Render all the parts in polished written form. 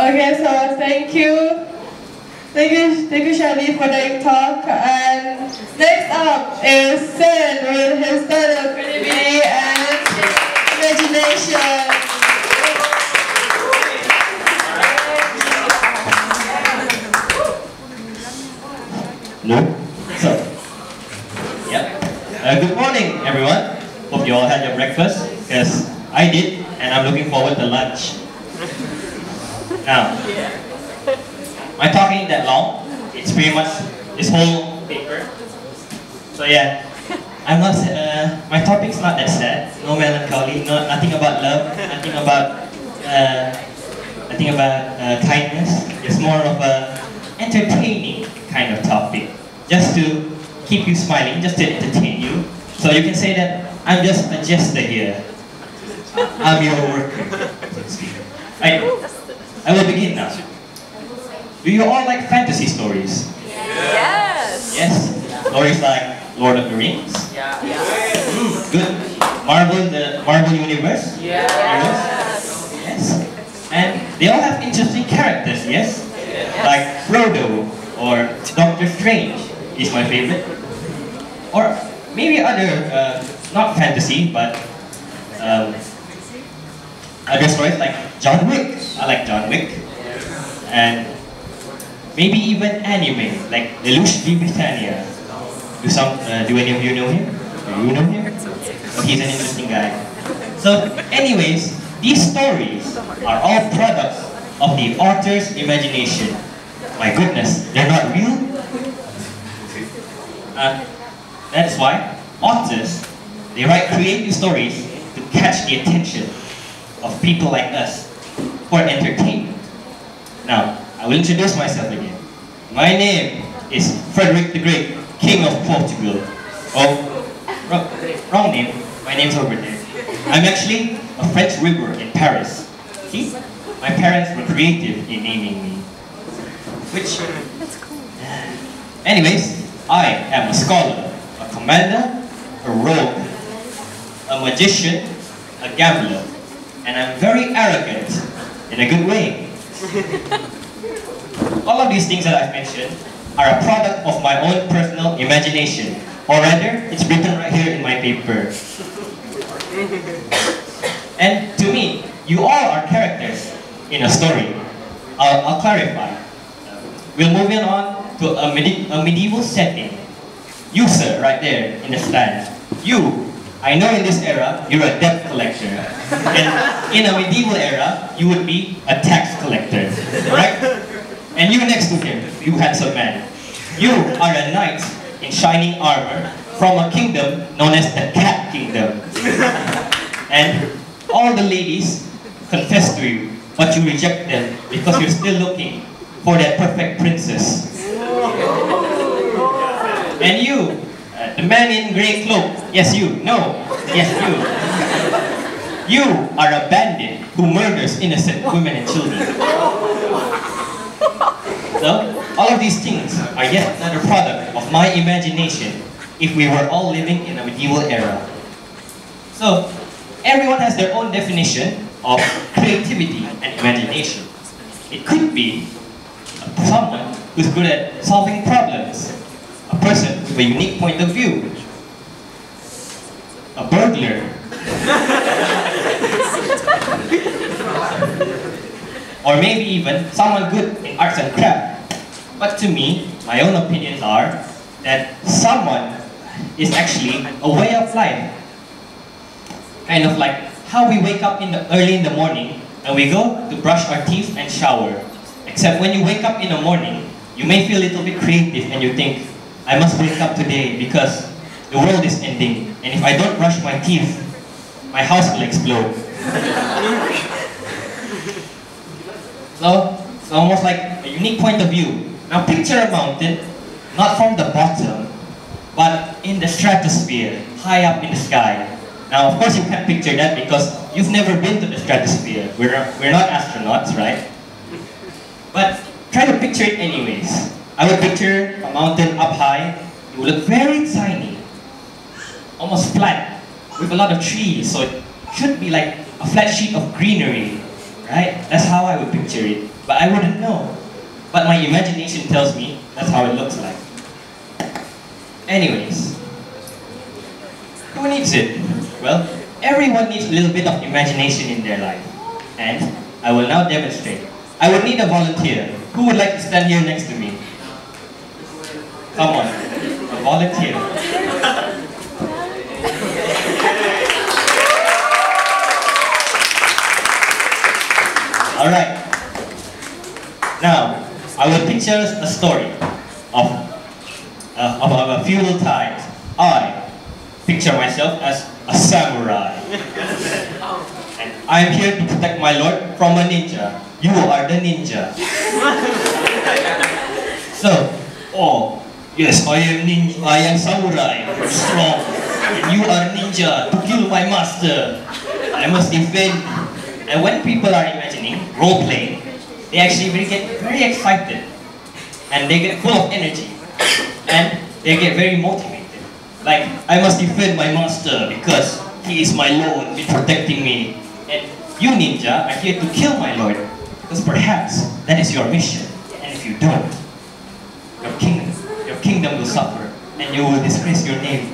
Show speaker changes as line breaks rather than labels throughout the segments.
Okay, so thank you, Shadi, for the talk. And next up is Sen with his title Creativity and Imagination.
No? So, yeah. Good morning, everyone. Hope you all had your breakfast, because I did, and I'm looking forward to lunch. Now, my talk ain't that long. It's pretty much this whole paper. So yeah, I'm not. My topic's not that sad. No melancholy. Nothing about love. Nothing about kindness. It's more of a entertaining kind of topic, just to keep you smiling, just to entertain you. So you can say that I'm just a jester here. I'm your worker, so to speak. I will begin now. Do you all like fantasy stories?
Yes!
Yes? Stories like Lord of the Rings?
Yeah.
Good. The Marvel Universe?
Yes!
Yes. And they all have interesting characters, yes? Like Frodo or Doctor Strange is my favorite. Or maybe other, not fantasy, but other stories like John Wick. I like John Wick. And maybe even anime, like Lelouch de Britannia. Do any of you know him? Do you know him? Oh, he's an interesting guy. So, anyways, these stories are all products of the author's imagination. My goodness, they're not real? That's why authors, they write creative stories to catch the attention of people like us for entertainment. Now, I will introduce myself again. My name is Frederick the Great, King of Portugal. Oh, wrong name. My name's over there. I'm actually a French river in Paris. See? My parents were creative in naming me. That's cool. Anyways, I am a scholar, a commander, a rogue, a magician, a gambler, and I'm very arrogant in a good way. All of these things that I've mentioned are a product of my own personal imagination, or rather, it's written right here in my paper. And to me, you all are characters in a story. I'll clarify. We'll move on to a medieval setting. You, sir, right there in the stand. You, I know in this era, you're a debt collector. And in a medieval era, you would be a tax collector, right? And you next to him, you handsome man. You are a knight in shining armor from a kingdom known as the Cat Kingdom. And all the ladies confess to you, but you reject them because you're still looking for that perfect princess. And you, the man in grey cloak, yes you, no, yes you are a bandit who murders innocent women and children. So, all of these things are yet another product of my imagination if we were all living in a medieval era. So, everyone has their own definition of creativity and imagination. It could be someone who's good at solving problems, a person with a unique point of view, a burglar, or maybe even someone good in arts and crafts. But to me, my own opinions are that someone is actually a way of life. Kind of like how we wake up early in the morning and we go to brush our teeth and shower. Except when you wake up in the morning, you may feel a little bit creative and you think, I must wake up today because the world is ending. And if I don't brush my teeth, my house will explode. So, it's almost like a unique point of view. Now picture a mountain, not from the bottom, but in the stratosphere, high up in the sky. Now of course you can't picture that because you've never been to the stratosphere. We're not astronauts, right? But try to picture it anyways. I would picture a mountain up high. It would look very tiny, almost flat, with a lot of trees. So it should be like a flat sheet of greenery, right? That's how I would picture it. but I wouldn't know. But my imagination tells me that's how it looks like. Anyways, who needs it? Well, everyone needs a little bit of imagination in their life. And I will now demonstrate. I would need a volunteer. Who would like to stand here next to me? Come on, a volunteer. Alright. Now, I will picture a story of a feudal times. I picture myself as a samurai. And I am here to protect my lord from a ninja. You are the ninja. So, oh, yes, I am samurai, strong. And you are ninja to kill my master. I must defend. And when people are imagining, role-playing, they actually get very excited. And they get full of energy. And they get very motivated. Like, I must defend my master because he is my lord in protecting me. And you ninja are here to kill my lord because perhaps that is your mission. And if you don't, your kingdom will suffer and you will disgrace your name.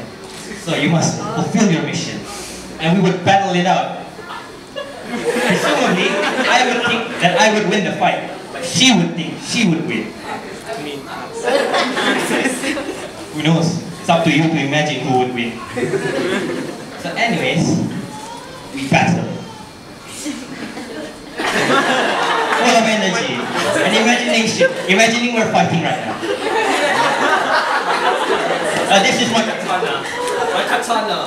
So you must fulfill your mission. And we would battle it out. Presumably, I would think that I would win the fight, but she would think she would win. I mean, who knows? It's up to you to imagine who would win. So anyways, we battle. Full of energy and imagination. Imagining we're fighting right now. This is my katana. My katana.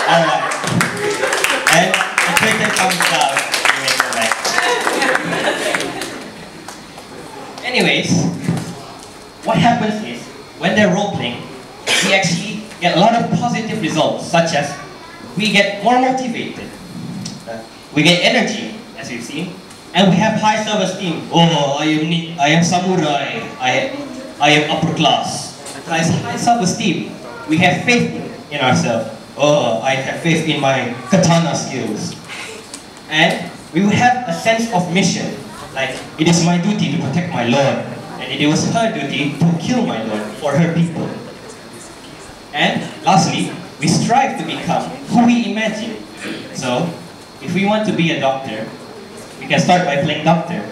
Alright. And the curtain comes down. Anyways, what happens is, when they're role-playing, we actually get a lot of positive results, such as we get more motivated, we get energy, as we've seen, and we have high self-esteem. Oh, I am samurai, I am upper class. So high self-esteem. We have faith in ourselves. Oh, I have faith in my katana skills. And we will have a sense of mission. Like, it is my duty to protect my lord. And it was her duty to kill my lord for her people. And lastly, we strive to become who we imagine. So, if we want to be a doctor, we can start by playing doctor.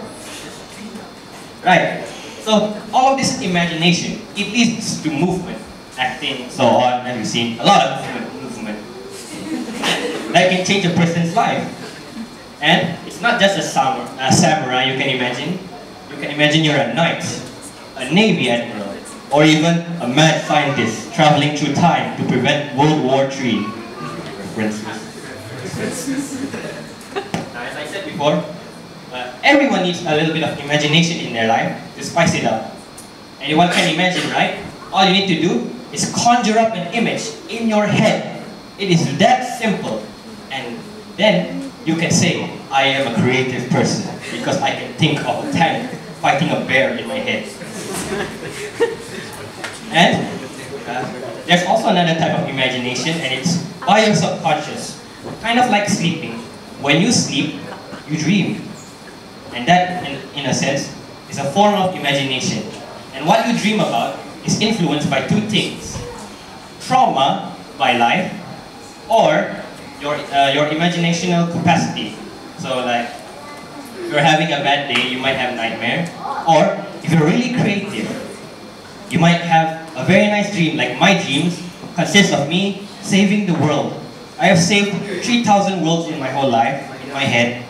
Right. So, all of this imagination, it leads to movement, acting, so on, and we've seen a lot of movement. That can change a person's life. And it's not just a samurai you can imagine. You can imagine you're a knight, a navy admiral, or even a mad scientist traveling through time to prevent World War III. References. Now, as I said before, everyone needs a little bit of imagination in their life to spice it up. Anyone can imagine, right? All you need to do is conjure up an image in your head. It is that simple. And then you can say, I am a creative person because I can think of a tank fighting a bear in my head. And there's also another type of imagination, and it's by your subconscious. Kind of like sleeping. When you sleep, you dream. And that, in a sense, is a form of imagination. And what you dream about is influenced by two things. Trauma by life, or your imaginational capacity. So like, if you're having a bad day, you might have a nightmare. Or if you're really creative, you might have a very nice dream. Like my dreams consist of me saving the world. I have saved 3,000 worlds in my whole life, in my head.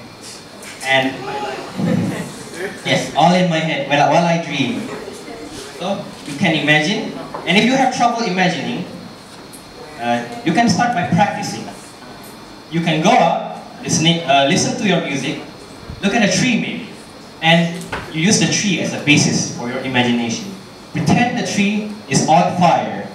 And yes, all in my head while I dream. So you can imagine. And if you have trouble imagining, you can start by practicing. You can go out, listen to your music, look at a tree maybe, and you use the tree as a basis for your imagination. Pretend the tree is on fire,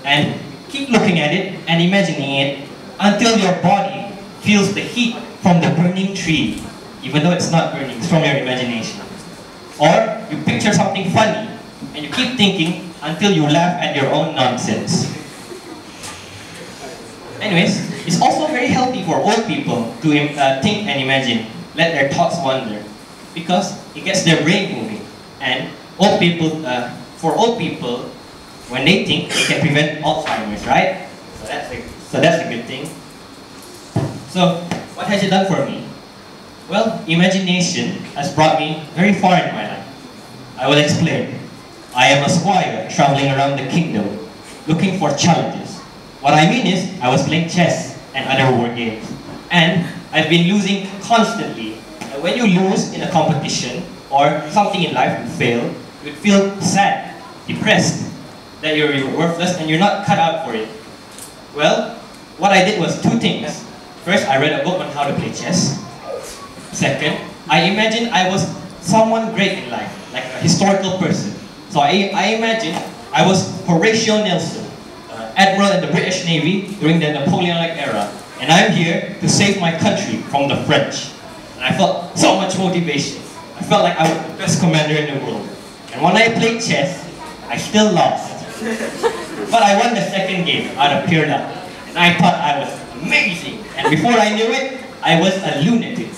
and keep looking at it and imagining it until your body feels the heat from the burning tree, even though it's not burning, it's from your imagination. Or you picture something funny, and you keep thinking until you laugh at your own nonsense. Anyways, it's also very healthy for old people to think and imagine, let their thoughts wander, because it gets their brain moving. And old people, for old people, when they think, it can prevent Alzheimer's, right? So that's a good thing. So, what has it done for me? Well, imagination has brought me very far in my life. I will explain. I am a squire traveling around the kingdom, looking for challenges. What I mean is, I was playing chess and other war games, and I've been losing constantly. And when you lose in a competition or something in life, you fail, you'd feel sad, depressed, that you're worthless and you're not cut out for it. Well, what I did was two things. First, I read a book on how to play chess. Second, I imagined I was someone great in life, like a historical person. So I imagined I was Horatio Nelson, Admiral in the British Navy during the Napoleonic era. And I'm here to save my country from the French. And I felt so much motivation. I felt like I was the best commander in the world. And when I played chess, I still lost. But I won the second game out of pure luck. And I thought I was amazing. And before I knew it, I was a lunatic.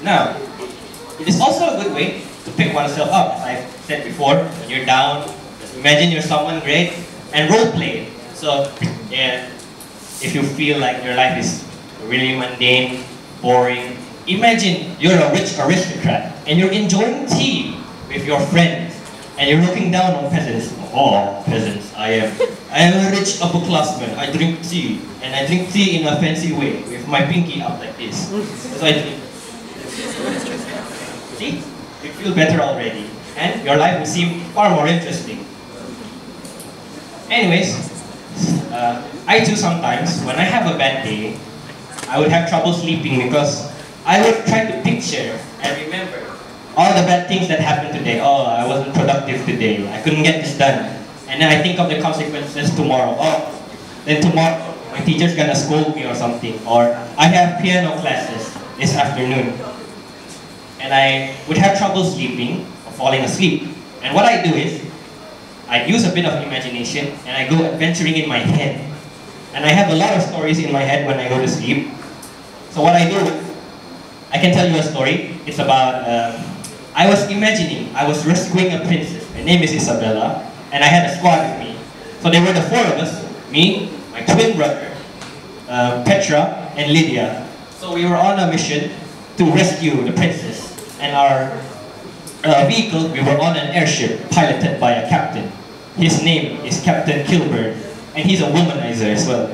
Now, it is also a good way to pick oneself up. As I've said before, when you're down, just imagine you're someone great and role play. So, yeah, if you feel like your life is really mundane, boring, imagine you're a rich aristocrat and you're enjoying tea with your friends and you're looking down on peasants. Oh, peasants, I am a rich upperclassman. I drink tea, and I drink tea in a fancy way with my pinky up like this. So I drink. See? You feel better already, and your life will seem far more interesting. Anyways, I too sometimes, when I have a bad day, I would have trouble sleeping because I would try to picture and remember all the bad things that happened today. Oh, I wasn't productive today. I couldn't get this done. And then I think of the consequences tomorrow. Oh, then tomorrow my teacher's gonna scold me or something. Or I have piano classes this afternoon. And I would have trouble sleeping or falling asleep. And what I do is, I use a bit of imagination and I go adventuring in my head. And I have a lot of stories in my head when I go to sleep. So what I do, I can tell you a story. It's about, I was imagining I was rescuing a princess. Her name is Isabella, and I had a squad with me. So there were the four of us, me, my twin brother, Petra, and Lydia. So we were on a mission to rescue the princess. And our vehicle, we were on an airship piloted by a captain. His name is Captain Kilburn, and he's a womanizer as well.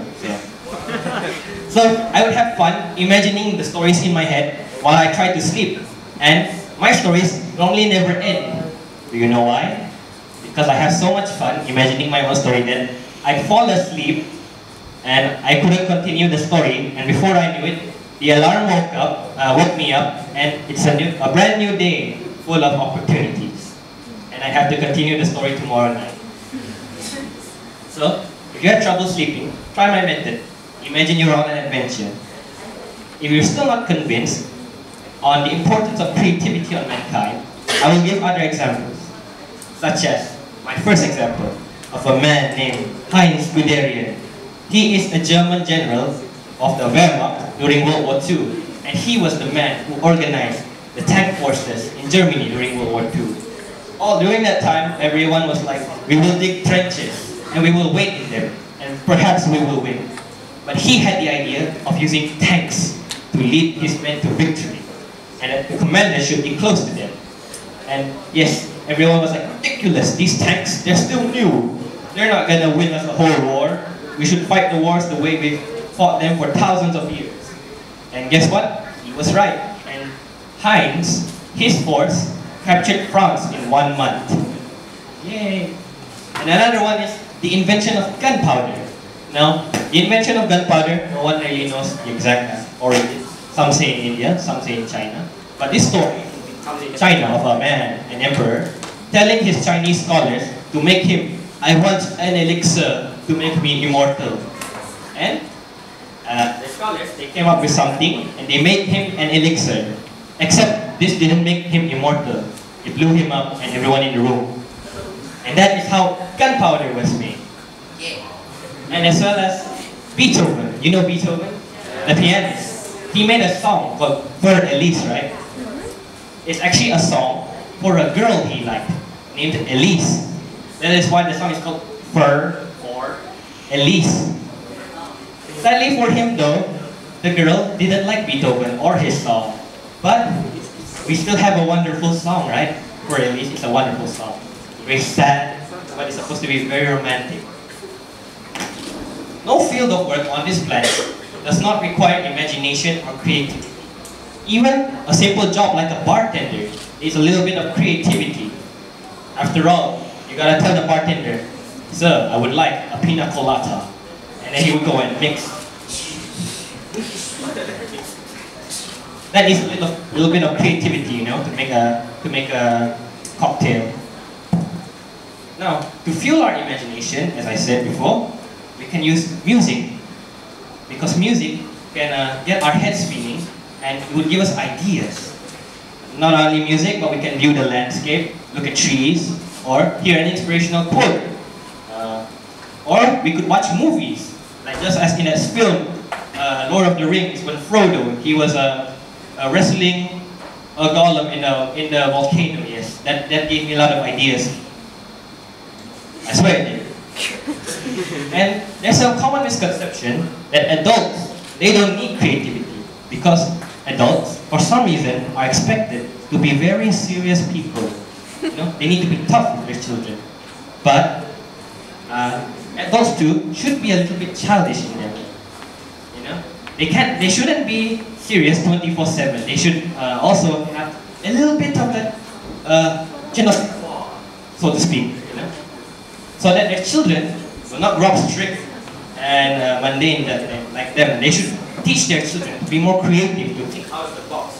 So I would have fun imagining the stories in my head while I try to sleep. And my stories normally never end. Do you know why? Because I have so much fun imagining my own story that I'd fall asleep and I couldn't continue the story, and before I knew it, the alarm woke me up, and it's a brand new day full of opportunities. And I have to continue the story tomorrow night. So, if you have trouble sleeping, try my method. Imagine you're on an adventure. If you're still not convinced on the importance of creativity on mankind, I will give other examples, such as my first example of a man named Heinz Guderian. He is a German general of the Wehrmacht during World War II, and he was the man who organized the tank forces in Germany during World War II. During that time, everyone was like, we will dig trenches, and we will wait in them, and perhaps we will win. But he had the idea of using tanks to lead his men to victory, and that the commander should be close to them. And yes, everyone was like, ridiculous, these tanks, they're still new. They're not gonna win us a whole war. We should fight the wars the way we've fought them for thousands of years. And guess what? He was right. And Heinz, his force, captured France in 1 month. Yay! And another one is the invention of gunpowder. Now, the invention of gunpowder, no one really knows the exact origin. Some say in India, some say in China. But this story comes in China of a man, an emperor, telling his Chinese scholars to make him, I want an elixir to make me immortal. And the scholars, they came up with something and they made him an elixir. Except this didn't make him immortal. It blew him up and everyone in the room. And that is how gunpowder was made. Yeah. and as well as Beethoven. You know Beethoven? The pianist. He made a song called For Elise, right? It's actually a song for a girl he liked, named Elise. That is why the song is called For or Elise. Sadly for him though, the girl didn't like Beethoven or his song. But we still have a wonderful song, right? For Elise, it's a wonderful song. Very sad, but it's supposed to be very romantic. No field of work on this planet does not require imagination or creativity. Even a simple job like a bartender needs a little bit of creativity. After all, you gotta tell the bartender, "Sir, I would like a pina colada." And then he would go and mix. That is a little bit of creativity, you know, to make a cocktail. Now, to fuel our imagination, as I said before, we can use music, because music can get our heads spinning and it would give us ideas. Not only music, but we can view the landscape, look at trees, or hear an inspirational quote. Or we could watch movies, like just as in that film, Lord of the Rings, when Frodo, he was wrestling a golem in the volcano. Yes, that gave me a lot of ideas. I swear it did. And there's a common misconception that adults, they don't need creativity, because adults, for some reason, are expected to be very serious people. You know, they need to be tough with their children. But adults too should be a little bit childish in them. You know, they shouldn't be serious 24/7. They should also have a little bit of that so to speak. You know, so that their children will not grow up strict and mundane like them. They should teach their children to be more creative, to think out of the box.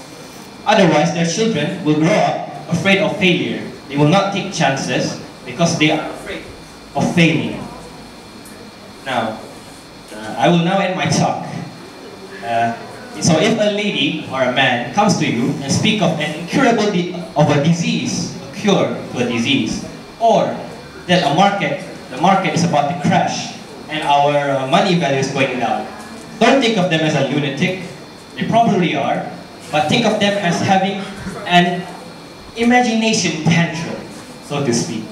Otherwise, their children will grow up afraid of failure. They will not take chances because they are afraid of failing. Now, I will now end my talk. So if a lady or a man comes to you and speak of an incurable of a disease, a cure to a disease, or that the market is about to crash and our money value is going down, don't think of them as a lunatic. They probably are, but think of them as having an imagination tantrum, so to speak.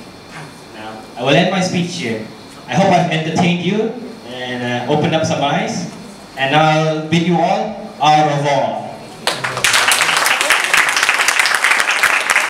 Now, I will end my speech here. I hope I've entertained you and opened up some eyes, and I'll bid you all au revoir.